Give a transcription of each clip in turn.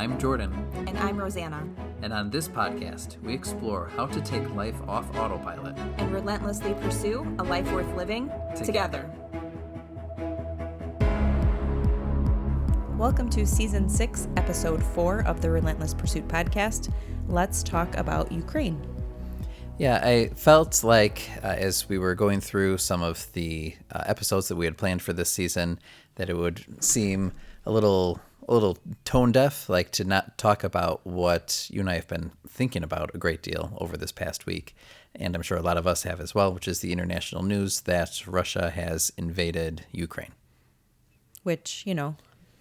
I'm Jordan. And I'm Rosanna. And on this podcast, we explore how to take life off autopilot and relentlessly pursue a life worth living together. Welcome to Season 6, Episode 4 of the Relentless Pursuit podcast. Let's talk about Ukraine. Yeah, I felt like as we were going through some of the episodes that we had planned for this season, that it would seem a little tone deaf, like to not talk about what you and I have been thinking about a great deal over this past week. And I'm sure a lot of us have as well, which is the international news that Russia has invaded Ukraine. Which,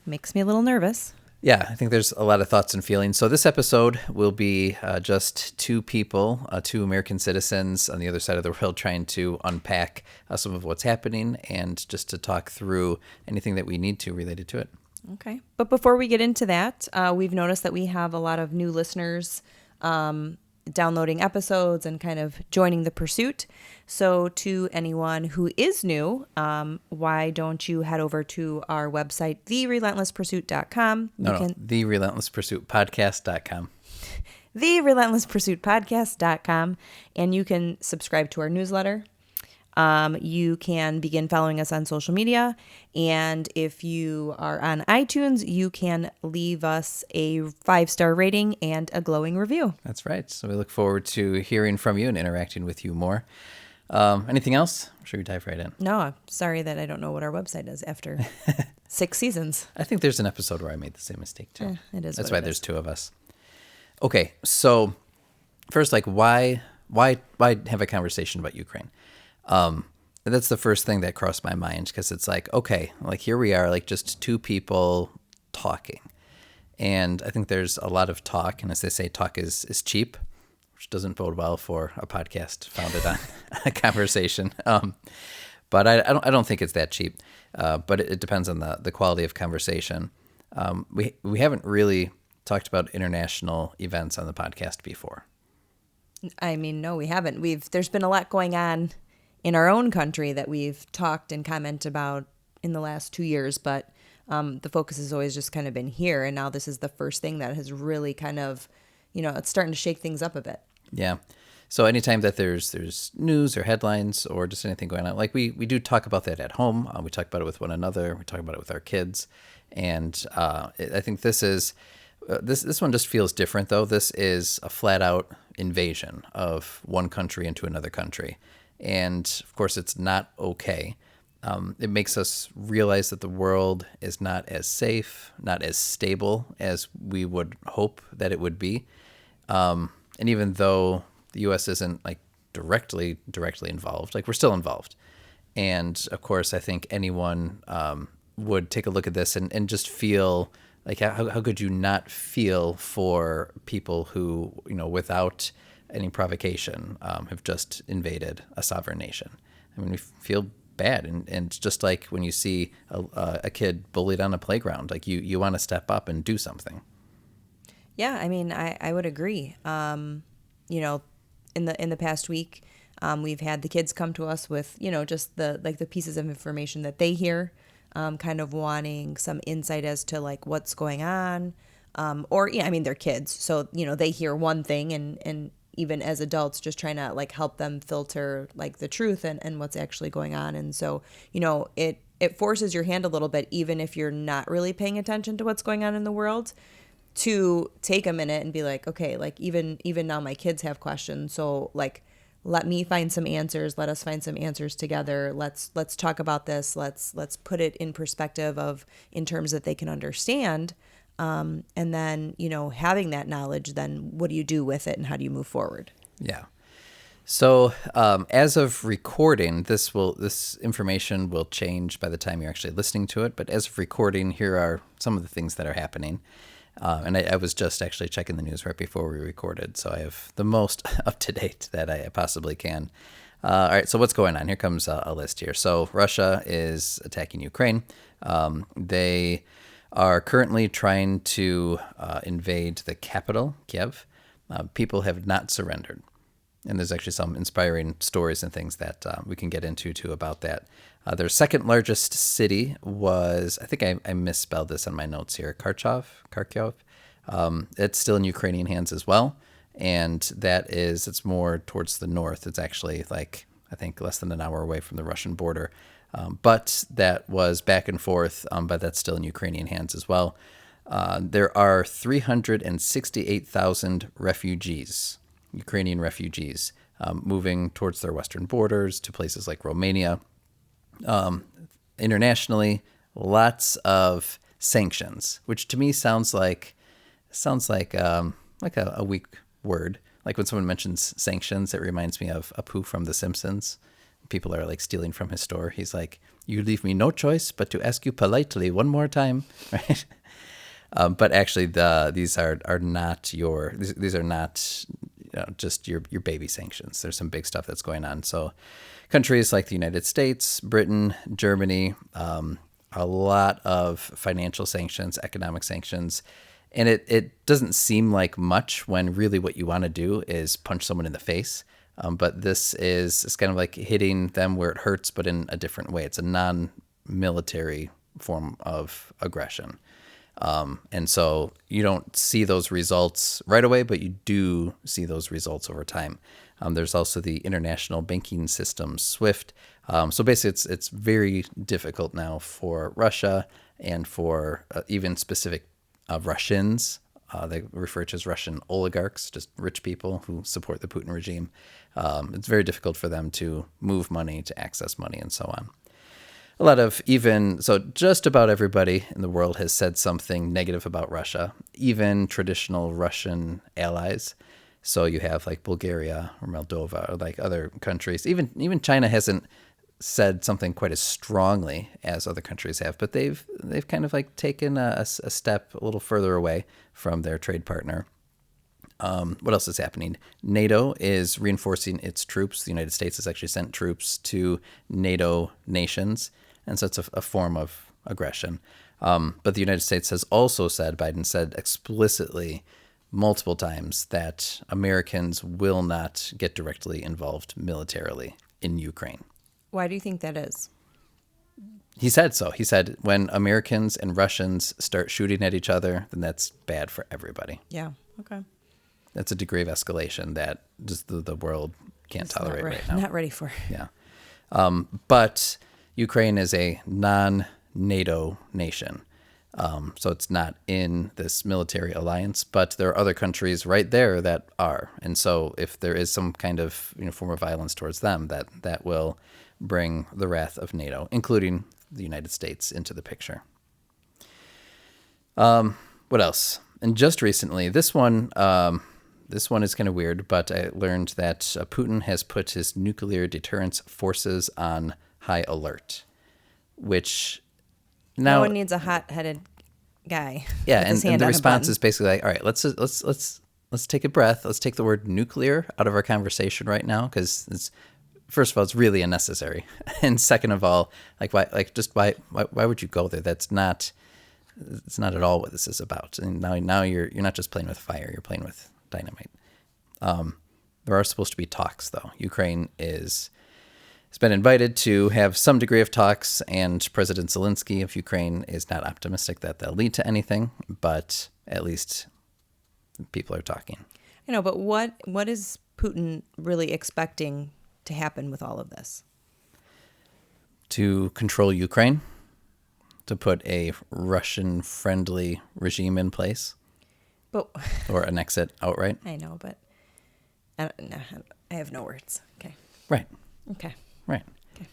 makes me a little nervous. Yeah, I think there's a lot of thoughts and feelings. So this episode will be just two people, two American citizens on the other side of the world trying to unpack some of what's happening and just to talk through anything that we need to related to it. Okay. But before we get into that, we've noticed that we have a lot of new listeners downloading episodes and kind of joining the pursuit. So to anyone who is new, why don't you head over to our website, therelentlesspursuit.com. therelentlesspursuitpodcast.com. therelentlesspursuitpodcast.com, and you can subscribe to our newsletter. You can begin following us on social media, and if you are on iTunes, you can leave us a 5-star rating and a glowing review. That's right. So we look forward to hearing from you and interacting with you more. Anything else? I'm sure we dive right in. No, I'm sorry that I don't know what our website is after 6 seasons. I think there's an episode where I made the same mistake too. It is. That's why there's two of us. Okay, so first, why have a conversation about Ukraine? That's the first thing that crossed my mind, because it's here we are, just two people talking. And I think there's a lot of talk, and as they say, talk is cheap, which doesn't bode well for a podcast founded on a conversation. But I don't think it's that cheap. But it depends on the quality of conversation. We haven't really talked about international events on the podcast before. I mean, no, we haven't. There's been a lot going on in our own country that we've talked and commented about in the last 2 years, but the focus has always just kind of been here, and now this is the first thing that has really kind of, it's starting to shake things up a bit. Yeah. So anytime that there's news or headlines or just anything going on, we do talk about that at home. We talk about it with one another. We talk about it with our kids, and I think this is this one just feels different, though. This is a flat out invasion of one country into another country. And of course, it's not okay. It makes us realize that the world is not as safe, not as stable as we would hope that it would be. And even though the U.S. isn't directly involved, we're still involved. And of course, I think anyone would take a look at this and just feel how could you not feel for people who, without any provocation, have just invaded a sovereign nation. I mean, we feel bad, and just like when you see a kid bullied on a playground, you want to step up and do something. Yeah, I mean, I would agree. In the past week, we've had the kids come to us with just the pieces of information that they hear, kind of wanting some insight as to what's going on, they're kids, so they hear one thing and even as adults, just trying to help them filter the truth and what's actually going on. And so, it forces your hand a little bit, even if you're not really paying attention to what's going on in the world, to take a minute and be okay, even now my kids have questions. So let me find some answers. Let us find some answers together. Let's talk about this. Let's put it in perspective in terms that they can understand. And then, having that knowledge, then what do you do with it and how do you move forward? Yeah. So as of recording, this information will change by the time you're actually listening to it. But as of recording, here are some of the things that are happening. And I was just actually checking the news right before we recorded, so I have the most up to date that I possibly can. All right, so what's going on? Here comes a list here. So Russia is attacking Ukraine. They are currently trying to invade the capital, Kiev. People have not surrendered. And there's actually some inspiring stories and things that we can get into, too, about that. Their second largest city was, I think I misspelled this on my notes here, Kharkiv. It's still in Ukrainian hands as well. And it's more towards the north. It's actually like, I think, less than an hour away from the Russian border. But that was back and forth, but that's still in Ukrainian hands as well. There are 368,000 refugees, Ukrainian refugees, moving towards their western borders to places like Romania. Internationally, lots of sanctions, which to me sounds like a weak word. Like when someone mentions sanctions, it reminds me of Apu from The Simpsons. People are like stealing from his store. He's like, "You leave me no choice but to ask you politely one more time," right? But actually, these are not just your baby sanctions. There's some big stuff that's going on. So, countries like the United States, Britain, Germany, a lot of financial sanctions, economic sanctions. And it doesn't seem like much when really what you want to do is punch someone in the face. But it's kind of like hitting them where it hurts, but in a different way. It's a non-military form of aggression. And so you don't see those results right away, but you do see those results over time. There's also the international banking system, SWIFT. So basically, it's very difficult now for Russia and for even specific Russians. They refer to as Russian oligarchs, just rich people who support the Putin regime. It's very difficult for them to move money, to access money, and so on. So just about everybody in the world has said something negative about Russia, even traditional Russian allies. So you have like Bulgaria or Moldova or like other countries. Even China hasn't said something quite as strongly as other countries have, but they've kind of like taken a step a little further away from their trade partner. What else is happening? NATO is reinforcing its troops. The United States has actually sent troops to NATO nations, and so it's a form of aggression. But the United States has also said, Biden said explicitly multiple times, that Americans will not get directly involved militarily in Ukraine. Why do you think that is? He said so. He said when Americans and Russians start shooting at each other, then that's bad for everybody. Yeah. Okay. That's a degree of escalation that just the world can't tolerate right now. Not ready for. Yeah. But Ukraine is a non-NATO nation. So it's not in this military alliance, but there are other countries right there that are. And so if there is some kind of form of violence towards them, that will bring the wrath of NATO, including the United States, into the picture. What else? And just recently, this one is kind of weird, but I learned that Putin has put his nuclear deterrence forces on high alert, which now No one needs a hot-headed guy. Yeah, with his and hand the on a response button. is basically like, all right, let's take a breath. Let's take the word nuclear out of our conversation right now, because it's, first of all, it's really unnecessary, and second of all, why would you go there? It's not at all what this is about. And now you're not just playing with fire; you're playing with dynamite. There are supposed to be talks, though. Ukraine has been invited to have some degree of talks, and President Zelensky of Ukraine is not optimistic that they'll lead to anything, but at least people are talking. I know, but what is Putin really expecting to happen with all of this? To control Ukraine, to put a Russian-friendly regime in place, But or annex it outright. I know, but I have no words. Okay. Right. Okay. Right. Okay.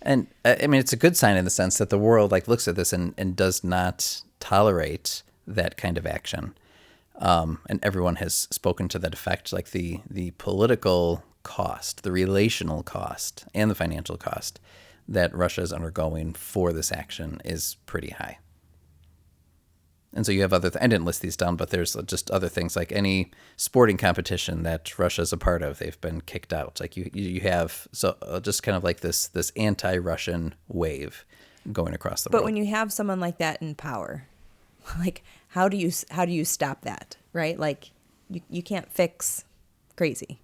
And I mean, it's a good sign in the sense that the world looks at this and does not tolerate that kind of action. And everyone has spoken to that effect. Like the political cost, the relational cost, and the financial cost that Russia is undergoing for this action is pretty high. And so you have I didn't list these down, but there's just other things like any sporting competition that Russia's a part of, they've been kicked out. Like you have, so just kind of like this anti-Russian wave going across the world. But when you have someone like that in power, like how do you stop that, right? Like you can't fix crazy.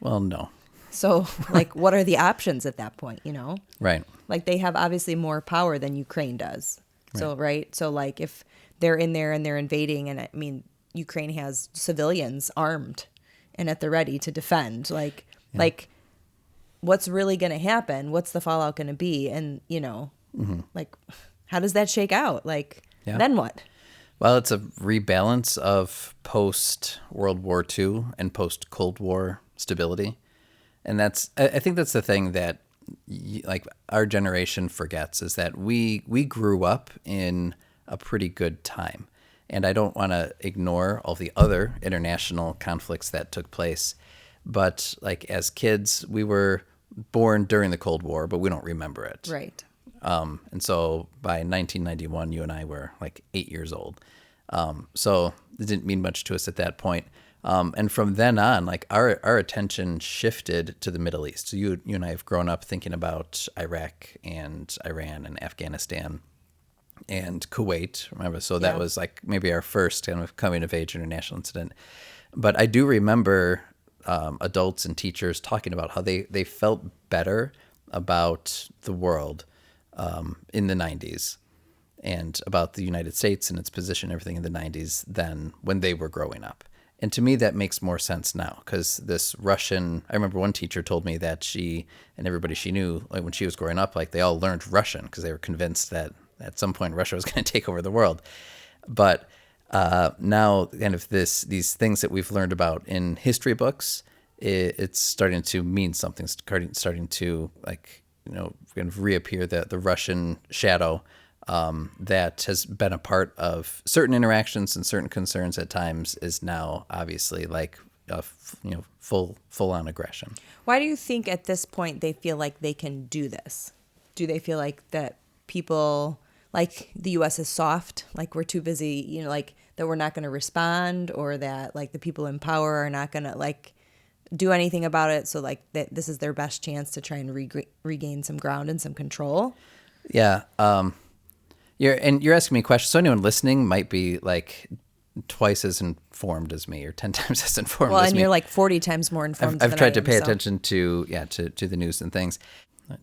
Well, no. So like what are the options at that point, Right. Like they have obviously more power than Ukraine does. So right? So like if they're in there and they're invading, and I mean Ukraine has civilians armed and at the ready to defend. Like what's really going to happen? What's the fallout going to be? And, like, how does that shake out? Like, Yeah. then what? Well, it's a rebalance of post World War II and post Cold War stability. And I think that's the thing that like our generation forgets, is that we grew up in a pretty good time. And I don't want to ignore all the other international conflicts that took place. But like as kids, we were born during the Cold War, but we don't remember it. Right. And so by 1991, you and I were like 8 years old. So it didn't mean much to us at that point. And from then on, like our attention shifted to the Middle East. So you and I have grown up thinking about Iraq and Iran and Afghanistan and Kuwait, remember? So that was like maybe our first kind of coming of age international incident. But I do remember adults and teachers talking about how they felt better about the world in the 90s and about the United States and its position and everything in the 90s than when they were growing up. And to me, that makes more sense now, because this Russian, I remember one teacher told me that she and everybody she knew, like when she was growing up, like they all learned Russian because they were convinced that at some point Russia was going to take over the world. But now kind of these things that we've learned about in history books, it's starting to mean something, starting to like, kind of reappear, the Russian shadow that has been a part of certain interactions and certain concerns at times is now obviously like full on aggression. Why do you think at this point they feel like they can do this? Do they feel like that people, like the U.S. is soft, like we're too busy, like that we're not going to respond, or that like the people in power are not going to like do anything about it, so like that this is their best chance to try and regain some ground and some control? Yeah. You're asking me questions, so anyone listening might be like twice as informed as me, or 10 times as informed as me. Well, and you're like 40 times more informed. I've tried to pay attention to the news and things.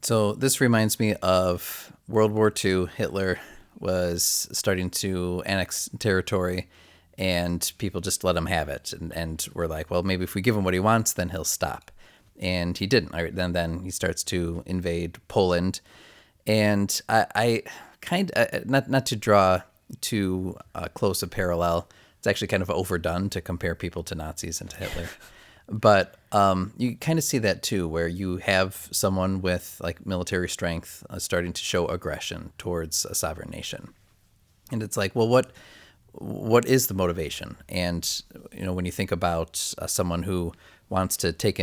So this reminds me of World War II. Hitler was starting to annex territory, and people just let him have it. And we're like, well, maybe if we give him what he wants, then he'll stop. And he didn't. Then he starts to invade Poland. And I kind of, not to draw too close a parallel, it's actually kind of overdone to compare people to Nazis and to Hitler. But you kind of see that too, where you have someone with like military strength starting to show aggression towards a sovereign nation. And it's like, well, what is the motivation? And, when you think about someone who wants to take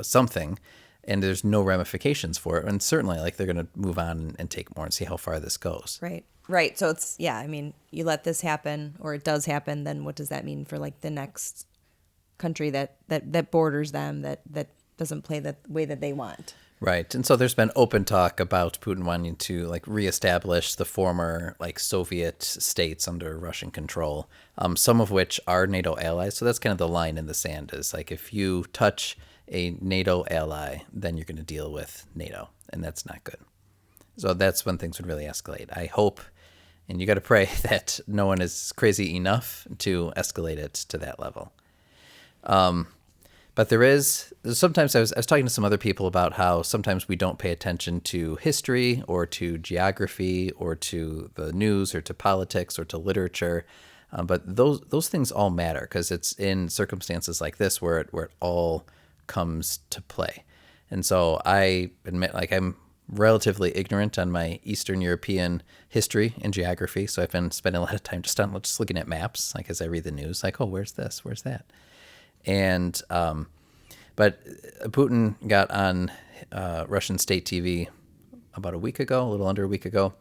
something, and there's no ramifications for it, and certainly like they're going to move on and take more and see how far this goes. Right. So it's, I mean, you let this happen, or it does happen, then what does that mean for like the next country that borders them, that doesn't play the way that they want? Right. And so there's been open talk about Putin wanting to like reestablish the former like Soviet states under Russian control, some of which are NATO allies. So that's kind of the line in the sand, is like if you touch a NATO ally, then you're going to deal with NATO, and that's not good. So that's when things would really escalate. I hope, and you got to pray that no one is crazy enough to escalate it to that level. But sometimes I was talking to some other people about how sometimes we don't pay attention to history or to geography or to the news or to politics or to literature. But those things all matter, because it's in circumstances like this where it all comes to play. And so I admit, like, I'm relatively ignorant on my Eastern European history and geography. So I've been spending a lot of time just looking at maps, like as I read the news, like, oh, where's this? Where's that? And, but Putin got on Russian state TV about a little under a week ago,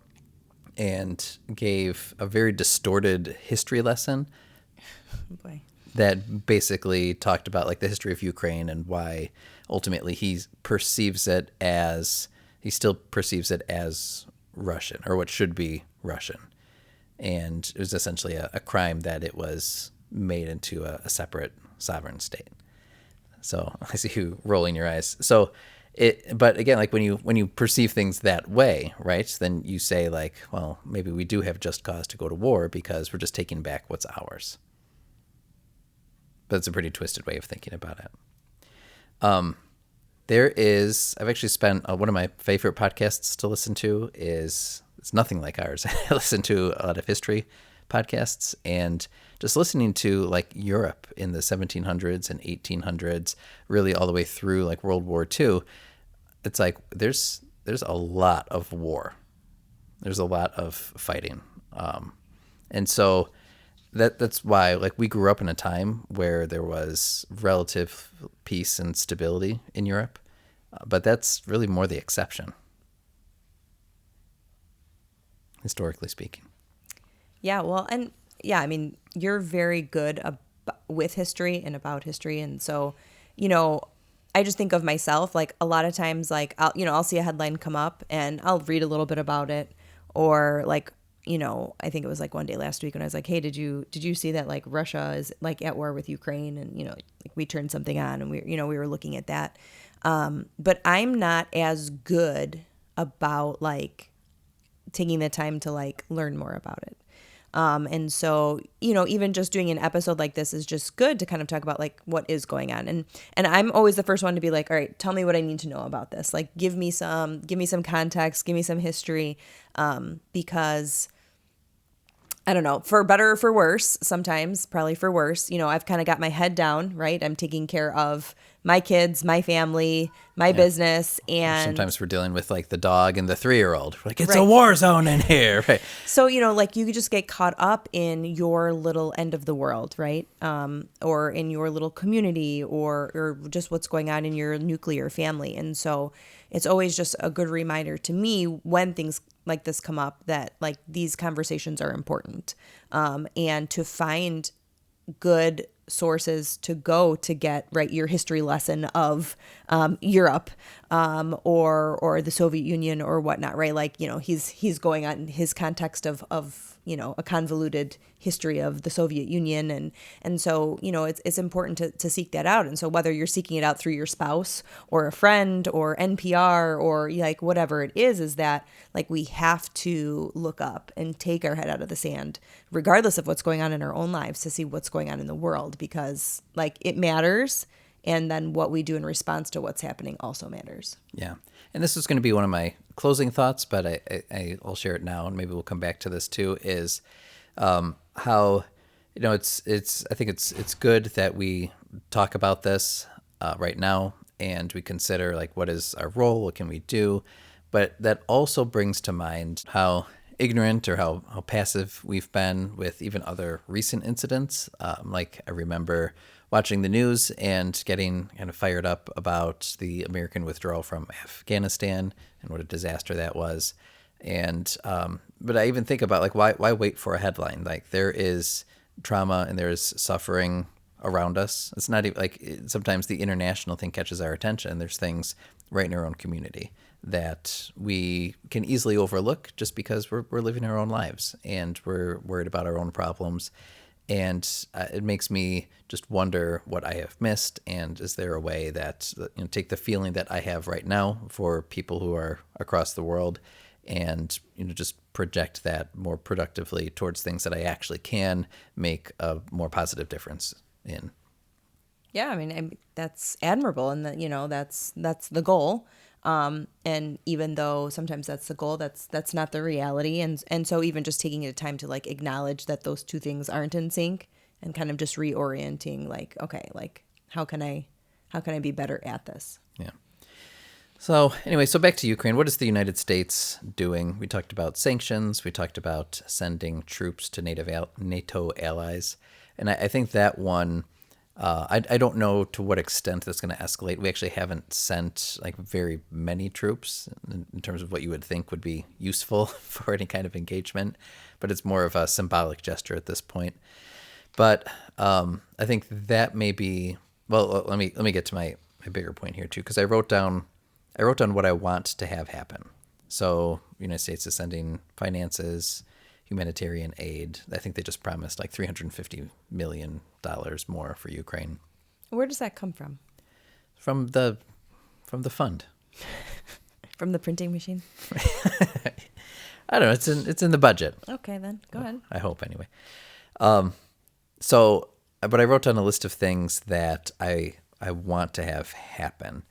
and gave a very distorted history lesson. Boy. That basically talked about like the history of Ukraine and why ultimately he still perceives it as Russian, or what should be Russian. And it was essentially a crime that it was made into a separate sovereign state. So I see you rolling your eyes. So But again, like when you perceive things that way, right? Then you say like, well, maybe we do have just cause to go to war because we're just taking back what's ours. But it's a pretty twisted way of thinking about it. I've actually spent one of my favorite podcasts to listen to it's nothing like ours. I listen to a lot of history podcasts, and just listening to like Europe in the 1700s and 1800s, really all the way through like World War II. It's like there's a lot of war. There's a lot of fighting. And so that's why like we grew up in a time where there was relative peace and stability in Europe, but that's really more the exception, historically speaking. Yeah, well, and yeah, I mean, you're very good with history and about history, and so, you know, I just think of myself like a lot of times, like I'll see a headline come up and I'll read a little bit about it, or like, I think it was like one day last week when I was like, hey, did you see that like Russia is like at war with Ukraine, and like we turned something on and we were looking at that, but I'm not as good about like taking the time to like learn more about it. And so, even just doing an episode like this is just good to kind of talk about like what is going on. And I'm always the first one to be like, all right, tell me what I need to know about this. Like, give me some context, give me some history. Because I don't know, for better or for worse, sometimes probably for worse, I've kind of got my head down, right? I'm taking care of my kids, my family, my business. And sometimes we're dealing with like the dog and the 3-year-old. We're like, it's a right. war zone in here. Right. So, like you could just get caught up in your little end of the world, right? Or in your little community, or just what's going on in your nuclear family. And so it's always just a good reminder to me when things like this come up that like these conversations are important, and to find good sources to go to get right your history lesson of Europe, or the Soviet Union or whatnot, right? Like, he's going on his context of a convoluted history of the Soviet Union, and so it's important to seek that out. And so whether you're seeking it out through your spouse or a friend or NPR or like whatever it is that like we have to look up and take our head out of the sand regardless of what's going on in our own lives to see what's going on in the world, because like it matters. And then what we do in response to what's happening also matters. Yeah. And this is going to be one of my closing thoughts, but I'll share it now, and maybe we'll come back to this too, is how, I think it's good that we talk about this right now, and we consider like what is our role, what can we do, but that also brings to mind how ignorant or how passive we've been with even other recent incidents. Like I remember watching the news and getting kind of fired up about the American withdrawal from Afghanistan and what a disaster that was. And but I even think about like why wait for a headline? Like there is trauma and there is suffering around us. It's not even like sometimes the international thing catches our attention. There's things right in our own community that we can easily overlook just because we're living our own lives and we're worried about our own problems. And it makes me just wonder what I have missed, and is there a way that take the feeling that I have right now for people who are across the world, and just project that more productively towards things that I actually can make a more positive difference in. Yeah, I mean that's admirable, and that's the goal. And even though sometimes that's the goal, that's not the reality. And so even just taking the time to like acknowledge that those two things aren't in sync, and kind of just reorienting like, okay, like how can I be better at this? Yeah. So anyway, so back to Ukraine. What is the United States doing? We talked about sanctions. We talked about sending troops to NATO allies. And I think that one, I don't know to what extent that's going to escalate. We actually haven't sent like very many troops in terms of what you would think would be useful for any kind of engagement, but it's more of a symbolic gesture at this point. But I think that may be, well, let me get to my bigger point here too, because I wrote down what I want to have happen. So the United States is sending finances, humanitarian aid. I think they just promised like $350 million more for Ukraine. Where does that come from? From the fund. From the printing machine? I don't know. It's in the budget. Okay, then. Go ahead. I hope anyway. But I wrote down a list of things that I want to have happen.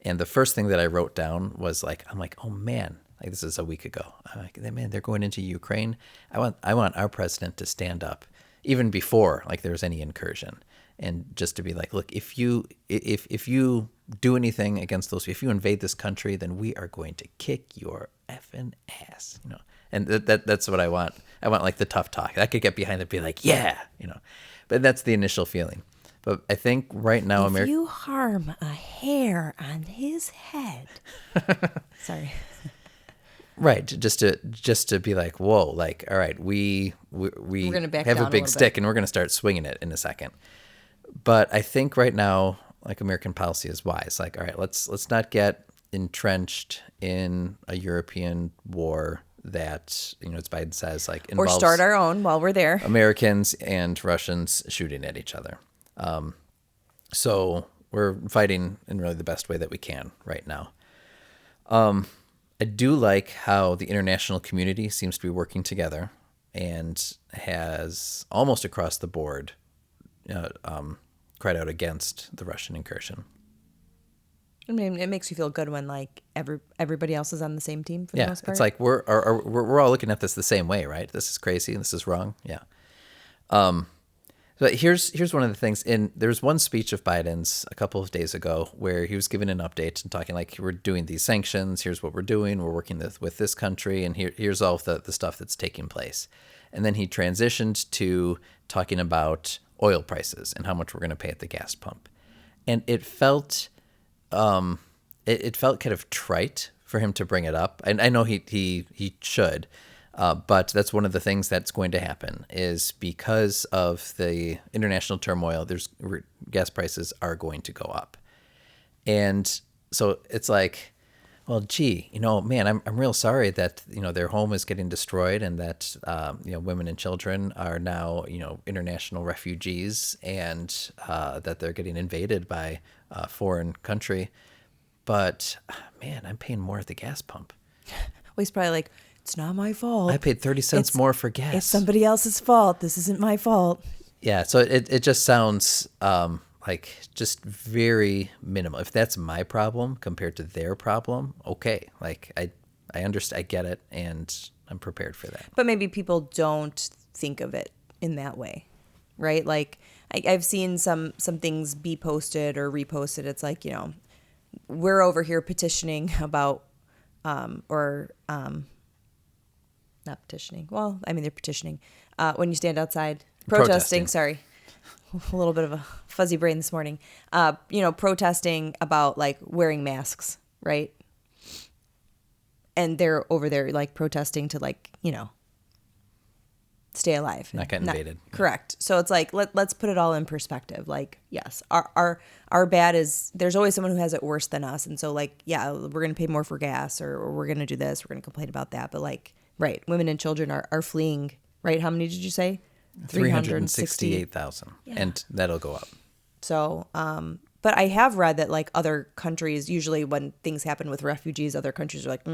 And the first thing that I wrote down was I'm like, oh man, like this is a week ago. I'm like, man, they're going into Ukraine. I want our president to stand up even before like there's any incursion, and just to be like, look, if you do anything against those, if you invade this country, then we are going to kick your effing ass, And that's what I want. I want like the tough talk. I could get behind it, be like, yeah, But that's the initial feeling. But I think right now, if you harm a hair on his head, sorry, right? Just to be like, whoa, like, all right, we're gonna have a big stick, and we're gonna start swinging it in a second. But I think right now, like American policy is wise. Like, all right, let's not get entrenched in a European war that as Biden says, like involves or start our own while we're there. Americans and Russians shooting at each other. So we're fighting in really the best way that we can right now. I do like how the international community seems to be working together and has almost across the board cried out against the Russian incursion. I mean, it makes you feel good when like everybody else is on the same team for the most part. It's like we're all looking at this the same way, right? This is crazy. This is wrong. Yeah. But here's one of the things. There's one speech of Biden's a couple of days ago where he was giving an update and talking like, we're doing these sanctions. Here's what we're doing. We're working with this country, and here's all of the stuff that's taking place. And then he transitioned to talking about oil prices and how much we're going to pay at the gas pump. And it felt it felt kind of trite for him to bring it up. And I know he should. But that's one of the things that's going to happen is because of the international turmoil, gas prices are going to go up. And so it's like, well, gee, man, I'm real sorry that, their home is getting destroyed and that, women and children are now, international refugees and that they're getting invaded by a foreign country. But, man, I'm paying more at the gas pump. Well, he's probably like, it's not my fault. I paid 30 cents more for gas. It's somebody else's fault. This isn't my fault. Yeah, so it just sounds like just very minimal. If that's my problem compared to their problem, okay. Like I understand, I get it, and I'm prepared for that. But maybe people don't think of it in that way, right? Like I've seen some things be posted or reposted. It's like, we're over here petitioning about not petitioning. Well, I mean, they're petitioning. When you stand outside, protesting. Sorry. A little bit of a fuzzy brain this morning. Protesting about like wearing masks, right? And they're over there like protesting to like, stay alive. Not get invaded. Correct. So it's like, let's put it all in perspective. Like, yes, our bad is, there's always someone who has it worse than us. And so like, yeah, we're going to pay more for gas or we're going to do this. We're going to complain about that. But like, right. Women and children are fleeing, right? How many did you say? 368,000. Yeah. And that'll go up. So, but I have read that like other countries, usually when things happen with refugees, other countries are like,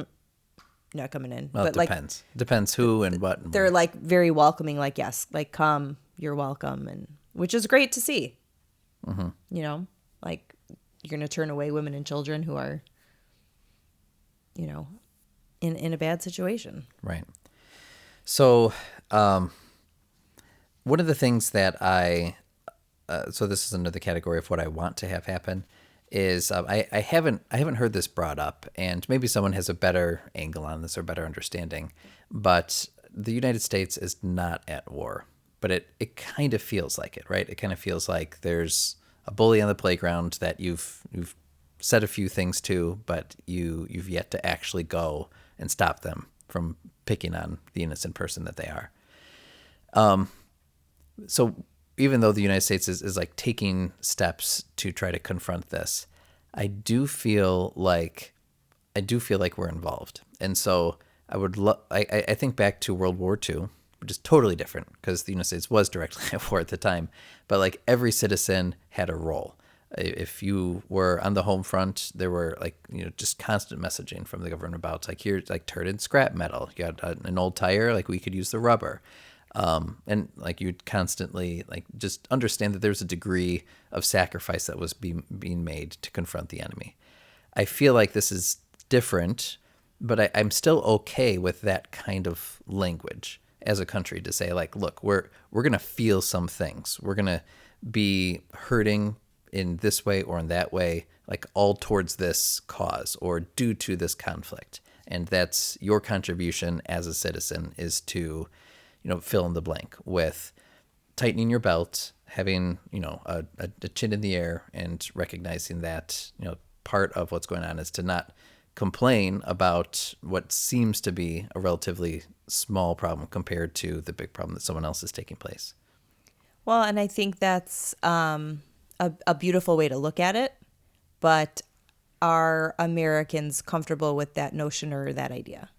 not coming in. Well, but it depends. Depends who and what. And they're like very welcoming, like, yes, like come, you're welcome. And which is great to see, like you're going to turn away women and children who are, in a bad situation. Right. So, one of the things that so this is under the category of what I want to have happen is I haven't heard this brought up, and maybe someone has a better angle on this or better understanding, but the United States is not at war, but it kind of feels like it, right? It kind of feels like there's a bully on the playground that you've said a few things to, but you've yet to actually go and stop them from picking on the innocent person that they are. So even though the United States is like taking steps to try to confront this, I do feel like we're involved. And so I think back to World War II, which is totally different because the United States was directly at war at the time, but like every citizen had a role. If you were on the home front, there were like, just constant messaging from the government about like, here's like turd scrap metal. You got an old tire, like we could use the rubber. And like you'd constantly like just understand that there's a degree of sacrifice that was being made to confront the enemy. I feel like this is different, but I'm still okay with that kind of language as a country to say like, look, we're gonna feel some things. We're gonna be hurting in this way or in that way, like all towards this cause or due to this conflict. And that's your contribution as a citizen, is to, fill in the blank with tightening your belt, having, a chin in the air, and recognizing that, part of what's going on is to not complain about what seems to be a relatively small problem compared to the big problem that someone else is taking place. Well, and I think that's a beautiful way to look at it, but are Americans comfortable with that notion or that idea?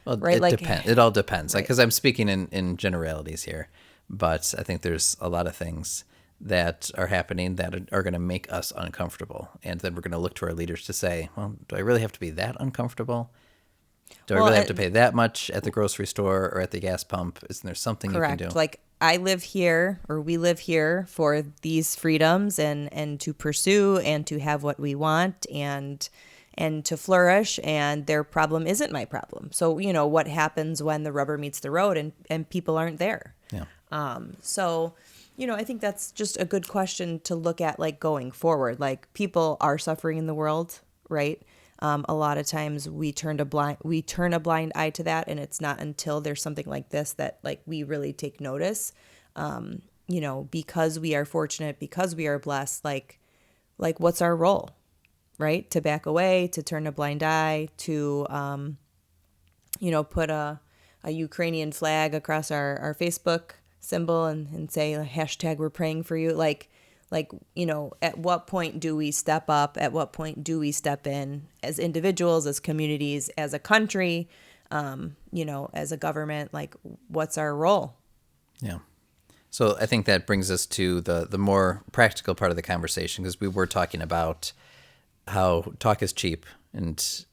Well, Right? it Like, depends. It all depends. Like, right. because I'm speaking in generalities here, but I think there's a lot of things that are happening that are going to make us uncomfortable, and then we're going to look to our leaders to say, "Well, do I really have to be that uncomfortable? Do I Well, really have to pay that much at the grocery store or at the gas pump? Isn't there something you can do?" correct. Like, I live here, or we live here for these freedoms and to pursue and to have what we want and to flourish, and their problem isn't my problem. So, what happens when the rubber meets the road and people aren't there? Yeah. So, I think that's just a good question to look at, like, going forward. Like, people are suffering in the world, right? A lot of times we turn a blind eye to that, and it's not until there's something like this that, like, we really take notice. Because we are fortunate, because we are blessed, like what's our role, right? To back away, to turn a blind eye, to put a Ukrainian flag across our Facebook symbol and say hashtag we're praying for you. At what point do we step up? At what point do we step in as individuals, as communities, as a country, as a government? Like, what's our role? Yeah. So I think that brings us to the more practical part of the conversation, because we were talking about how talk is cheap, and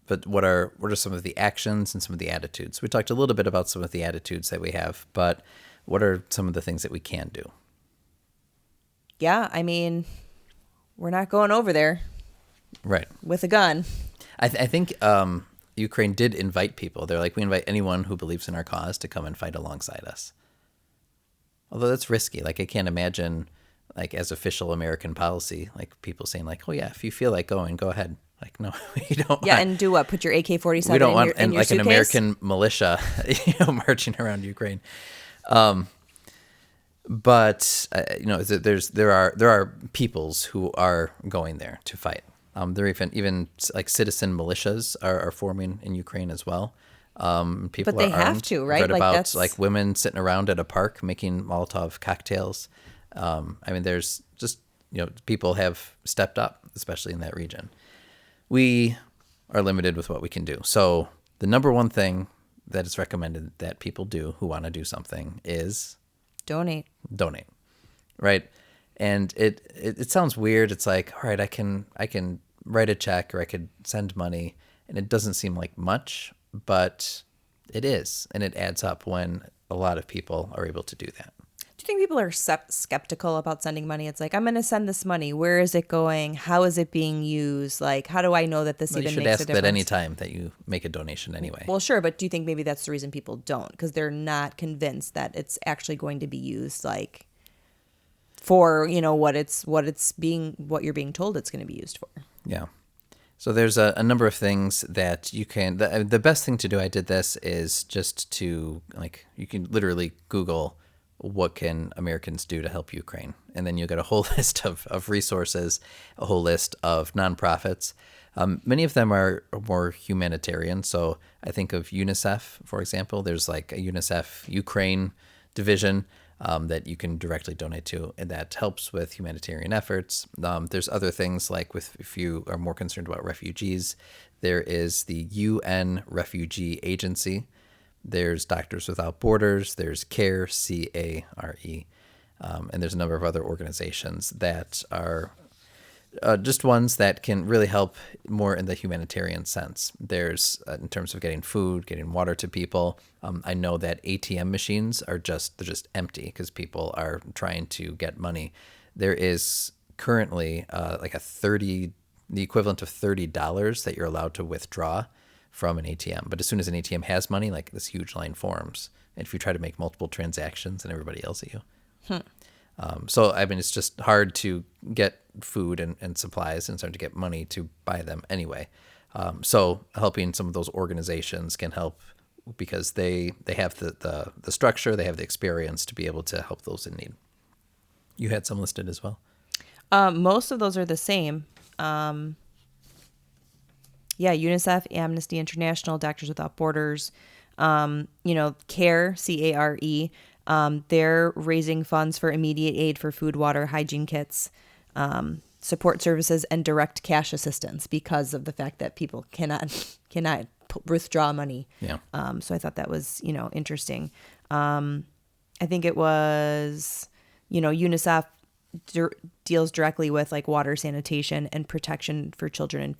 but what are some of the actions and some of the attitudes? We talked a little bit about some of the attitudes that we have, but what are some of the things that we can do? Yeah, I mean, we're not going over there Right. with a gun. I think Ukraine did invite people. They're like, we invite anyone who believes in our cause to come and fight alongside us. Although that's risky. Like, I can't imagine, like, as official American policy, like people saying like, oh yeah, if you feel like going, go ahead. Like, no, we don't. Yeah, want, and do what? Put your AK-47 we don't in want your, in your like an suitcase? American militia, marching around Ukraine. But there are peoples who are going there to fight. There are even like citizen militias are forming in Ukraine as well. People But they are have armed. to, I've right? read Like, about that's like women sitting around at a park making Molotov cocktails. There's just people have stepped up, especially in that region. We are limited with what we can do. So the number one thing that is recommended that people do who want to do something is donate. donate, right? And it sounds weird. It's like, all right, I can write a check or I could send money, and it doesn't seem like much, but it is, and it adds up when a lot of people are able to do that. Do you think people are skeptical about sending money? It's like, I'm going to send this money. Where is it going? How is it being used? Like, how do I know that this Well, you even should makes ask a difference? that any time that you make a donation anyway. Well, sure, but do you think maybe that's the reason people don't? Because they're not convinced that it's actually going to be used, like, for what you're being told it's going to be used for. Yeah. So there's a number of things that you can. The best thing to do, I did this, is just to, like, you can literally Google what can Americans do to help Ukraine, and then you'll get a whole list of resources, a whole list of nonprofits. Many of them are more humanitarian. So I think of UNICEF, for example. There's like a UNICEF Ukraine division that you can directly donate to, and that helps with humanitarian efforts. There's other things like if you are more concerned about refugees, there is the UN Refugee Agency. There's Doctors Without Borders. There's CARE, CARE. And there's a number of other organizations that are just ones that can really help more in the humanitarian sense. There's in terms of getting food, getting water to people. I know that ATM machines are they're just empty because people are trying to get money. There is currently like the equivalent of $30 that you're allowed to withdraw from an ATM. But as soon as an ATM has money, like this huge line forms. And if you try to make multiple transactions, and everybody yells at you. So, I mean, it's just hard to get food and supplies and start to get money to buy them anyway. So helping some of those organizations can help because they have the structure, they have the experience to be able to help those in need. You had some listed as well. Most of those are the same. Yeah, UNICEF, Amnesty International, Doctors Without Borders, CARE, CARE. They're raising funds for immediate aid for food, water, hygiene kits, support services, and direct cash assistance because of the fact that people cannot withdraw money. Yeah. So I thought that was, interesting. I think it was, UNICEF deals directly with like water, sanitation, and protection for children and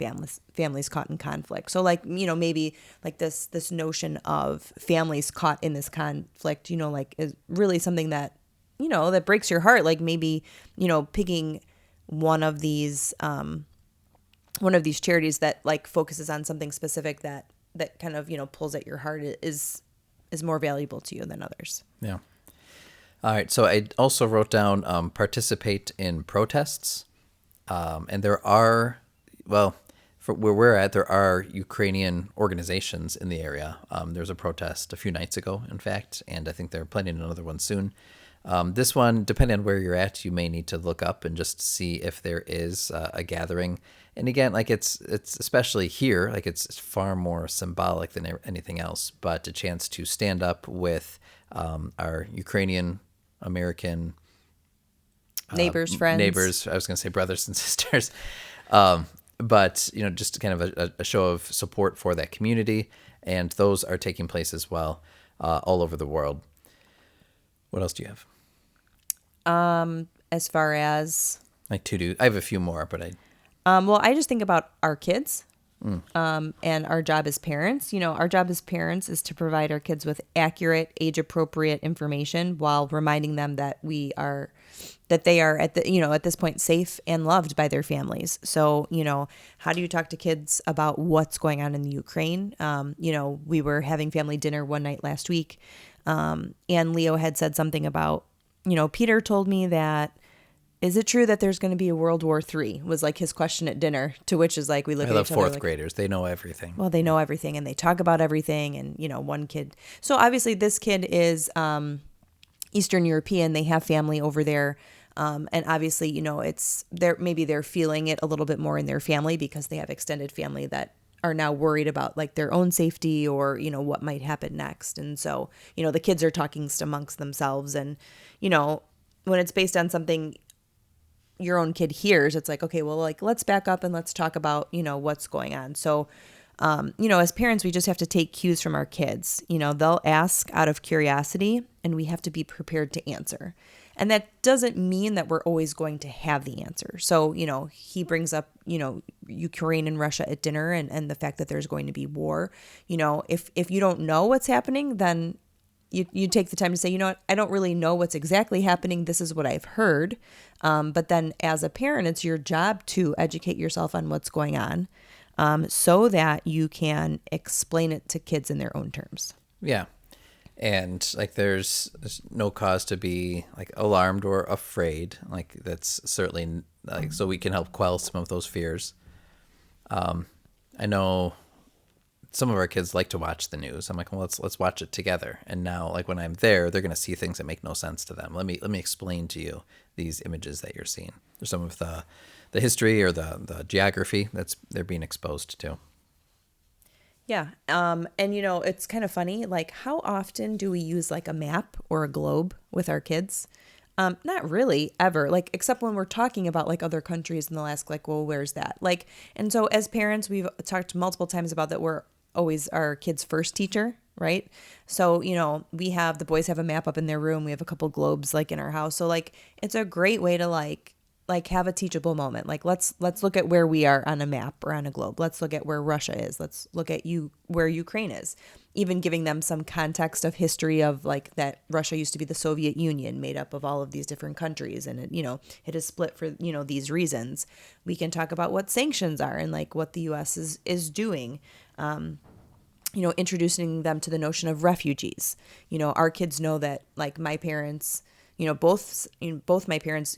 families caught in conflict. So like, maybe like this notion of families caught in this conflict, like is really something that, that breaks your heart. Like maybe, picking one of these charities that like focuses on something specific that kind of, pulls at your heart is more valuable to you than others. Yeah. All right, so I also wrote down participate in protests. And there are, for where we're at, there are Ukrainian organizations in the area. There's a protest a few nights ago, in fact, and I think they're planning another one soon. This one, depending on where you're at, you may need to look up and just see if there is a gathering. And again, like it's especially here, like it's far more symbolic than anything else, but a chance to stand up with our Ukrainian American neighbors, friends. I was going to say brothers and sisters. But, just kind of a show of support for that community. And those are taking place as well all over the world. What else do you have? As far as I have a few more, but I just think about our kids. And our job as parents, our job as parents is to provide our kids with accurate, age-appropriate information while reminding them that they are at this point safe and loved by their families. So, how do you talk to kids about what's going on in the Ukraine? We were having family dinner one night last week, and Leo had said something about, Peter told me that, is it true that there's going to be a World War III? Was like his question at dinner, to which is like, we look at each other. I love fourth like, graders. They know everything. Well, they know everything and they talk about everything. And, one kid. So obviously this kid is Eastern European. They have family over there. And obviously, maybe they're feeling it a little bit more in their family because they have extended family that are now worried about like their own safety or, what might happen next. And so, the kids are talking amongst themselves and, when it's based on something your own kid hears, it's like, okay, well, like, let's back up and let's talk about, what's going on. So, as parents, we just have to take cues from our kids. They'll ask out of curiosity and we have to be prepared to answer. And that doesn't mean that we're always going to have the answer. So, he brings up, Ukraine and Russia at dinner and the fact that there's going to be war. If you don't know what's happening, then you take the time to say, what, I don't really know what's exactly happening. This is what I've heard. But then as a parent, it's your job to educate yourself on what's going on so that you can explain it to kids in their own terms. Yeah. And like there's no cause to be like alarmed or afraid. Like that's certainly like so we can help quell some of those fears. I know some of our kids like to watch the news. I'm like, well, let's watch it together. And now, like when I'm there, they're going to see things that make no sense to them. Let me explain to you these images that you're seeing. There's some of the history or the geography they're being exposed to. Yeah. And it's kind of funny. Like, how often do we use like a map or a globe with our kids? Not really ever, like, except when we're talking about like other countries and they'll ask like, well, where's that? Like, and so as parents, we've talked multiple times about that we're always our kids' first teacher, right? So, the boys have a map up in their room. We have a couple globes like in our house. So like it's a great way to like have a teachable moment. Like let's look at where we are on a map or on a globe. Let's look at where Russia is. Let's look at where Ukraine is. Even giving them some context of history of like that Russia used to be the Soviet Union made up of all of these different countries, and it is split for these reasons. We can talk about what sanctions are and like what the US is doing. Introducing them to the notion of refugees. Our kids know that like my parents, both my parents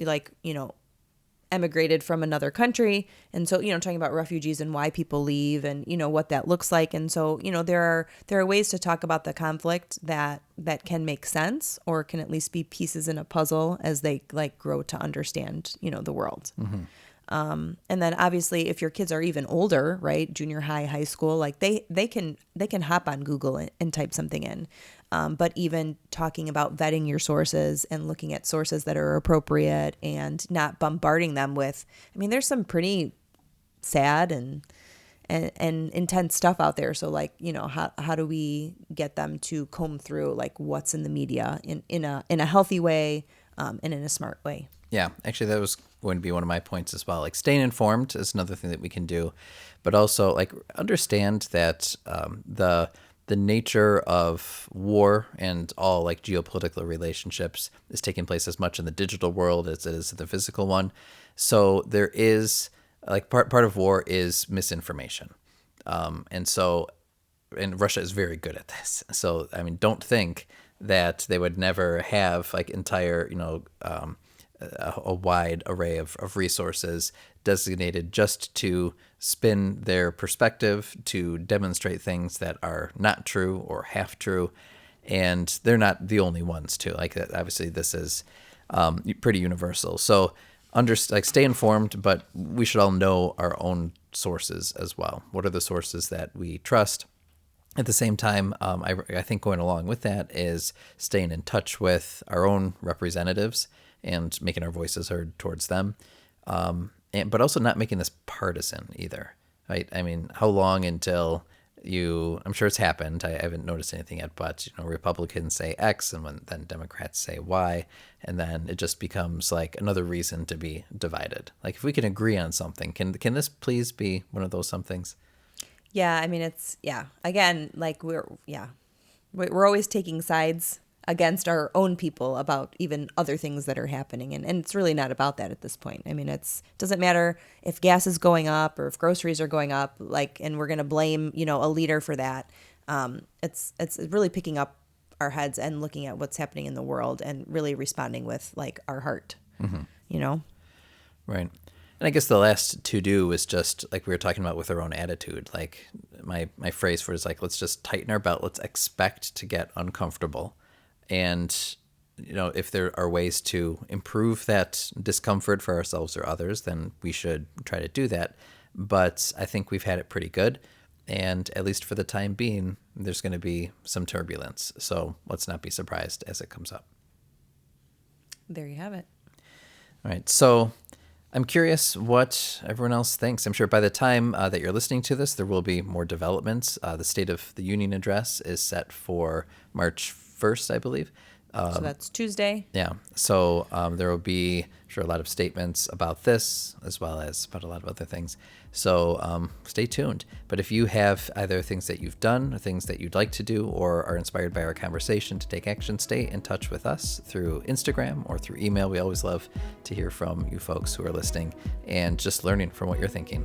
emigrated from another country. And so, talking about refugees and why people leave and, what that looks like. And so, there are ways to talk about the conflict that can make sense or can at least be pieces in a puzzle as they like grow to understand, the world. Mm-hmm. And then obviously if your kids are even older, right, junior high, high school, like they can hop on Google and type something in. But even talking about vetting your sources and looking at sources that are appropriate and not bombarding them with, there's some pretty sad and intense stuff out there. So like, how do we get them to comb through like what's in the media in a healthy way, and in a smart way? Yeah, actually, that was going to be one of my points as well. Like staying informed is another thing that we can do, but also like understand that the nature of war and all like geopolitical relationships is taking place as much in the digital world as it is in the physical one. So there is like part of war is misinformation, and Russia is very good at this. So don't think that they would never have like entire a wide array of resources designated just to spin their perspective, to demonstrate things that are not true or half true. And they're not the only ones too. Like obviously this is pretty universal. So stay informed, but we should all know our own sources as well. What are the sources that we trust? At the same time, I think going along with that is staying in touch with our own representatives and making our voices heard towards them, but also not making this partisan either, right? How long until I'm sure it's happened, I haven't noticed anything yet, but Republicans say X and then Democrats say Y, and then it just becomes like another reason to be divided. Like if we can agree on something, can this please be one of those somethings? Yeah, again, like we're always taking sides against our own people about even other things that are happening. And it's really not about that at this point. It doesn't matter if gas is going up or if groceries are going up, and we're going to blame, a leader for that. It's really picking up our heads and looking at what's happening in the world and really responding with like our heart, Right. And I guess the last to do is just like we were talking about with our own attitude. Like my phrase for it is like, let's just tighten our belt. Let's expect to get uncomfortable. And, if there are ways to improve that discomfort for ourselves or others, then we should try to do that. But I think we've had it pretty good. And at least for the time being, there's going to be some turbulence. So let's not be surprised as it comes up. There you have it. All right. So I'm curious what everyone else thinks. I'm sure by the time that you're listening to this, there will be more developments. The State of the Union address is set for March 1st, I believe. So that's Tuesday. Yeah. So there will be, a lot of statements about this as well as about a lot of other things. So stay tuned. But if you have either things that you've done or things that you'd like to do or are inspired by our conversation to take action, stay in touch with us through Instagram or through email. We always love to hear from you folks who are listening and just learning from what you're thinking.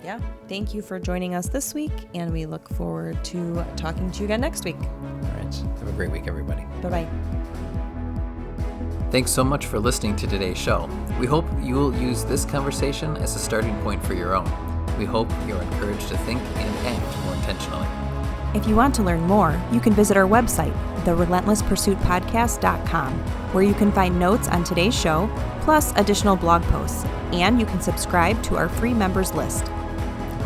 Yeah. Thank you for joining us this week, and we look forward to talking to you again next week. All right. Have a great week, everybody. Bye-bye. Thanks so much for listening to today's show. We hope you will use this conversation as a starting point for your own. We hope you're encouraged to think and act more intentionally. If you want to learn more, you can visit our website, therelentlesspursuitpodcast.com, where you can find notes on today's show, plus additional blog posts, and you can subscribe to our free members list.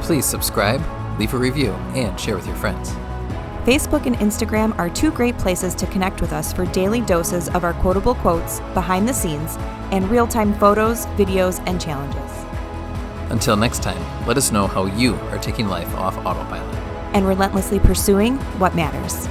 Please subscribe, leave a review, and share with your friends. Facebook and Instagram are two great places to connect with us for daily doses of our quotable quotes, behind the scenes, and real-time photos, videos, and challenges. Until next time, let us know how you are taking life off autopilot. and relentlessly pursuing what matters.